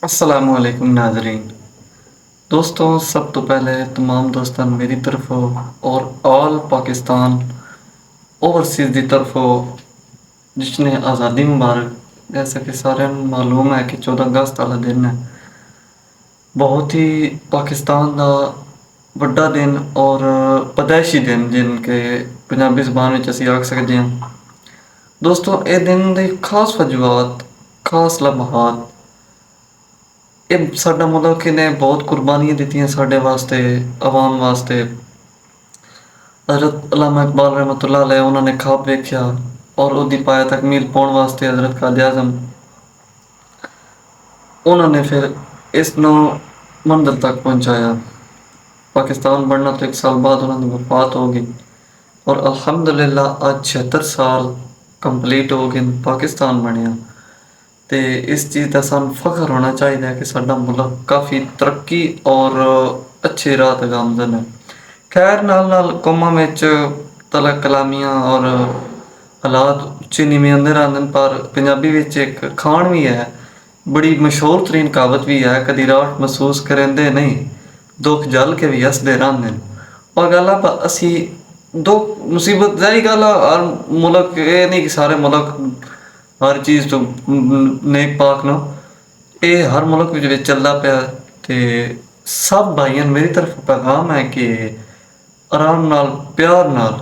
अस्सलामुअलैकुम नाज़रीन। दोस्तों, सब तो पहले तमाम दोस्तान मेरी तरफों और ऑल पाकिस्तान ओवरसीज़ दी तरफों जिसने आज़ादी मुबारक। जैसा कि सारे मालूम है कि 14 अगस्त वाला दिन है बहुत ही पाकिस्तान का ਵੱਡਾ दिन और पैदाइशी दिन जिनके पंजाबी ज़बान में असी आख सकते हैं। दोस्तों, ये दिन की खास वजूहत, खास लम्हात, ਇਹ ਸਾਡਾ ਮੁਲਕ ਨੇ ਬਹੁਤ ਕੁਰਬਾਨੀਆਂ ਦਿੱਤੀਆਂ ਸਾਡੇ ਵਾਸਤੇ, ਆਵਾਮ ਵਾਸਤੇ। हज़रत अल्लामा इकबाल रहमतुल्लाह अलैह उन्होंने ख्वाब वेख्या और उसकी पाया तकमील पाने वास्ते हज़रत कायद आज़म उन्होंने फिर इसनों मंजिल तक पहुँचाया। पाकिस्तान बनना तो 1 साल बाद उन्होंने वफात हो गई और अल्हम्दुलिल्लाह आज 76 साल कंप्लीट हो गए पाकिस्तान बनया। तो इस चीज़ का सानू फख्र होना चाहिए कि साडा मुल्क काफ़ी तरक्की और अच्छे राह ते गामजन है। खैर नाल कौमां विच तला कलामियां और हालात उच्चे नीवें आंदे रहंदे पर पंजाबी विच एक खान भी है, बड़ी मशहूर तरीन कहावत भी है, कदी राहत महसूस करेंदे नहीं दुख जल के भी हसदे रहंदे। और गल असी दुख मुसीबत जाही गल हर मुल्क ये नहीं कि सारे मुल्क हर चीज़ तो नेक पाक न, ये हर मुल्क विच चलदा पिया। ते सब भाइयों मेरी तरफ पैगाम है कि आराम नाल प्यार नाल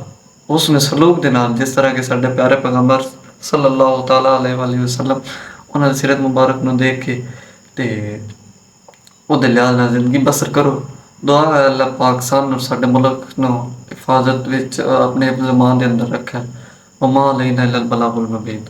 उसने सलूक दे नाल जिस तरह के साडे प्यारे पैगंबर सल्लल्लाहु तआला अलैहि वसल्लम उन्हां दी सीरत मुबारक नूं देख के ते उहदे लिहाज नाल जिंदगी बसर करो। दुआ है अल्लाह पाक सानू साडे मुल्क नूं हिफाजत विच अपने ज़मान दे अंदर रखे। वमा अलैना इल्लल बलागुल मुबीन।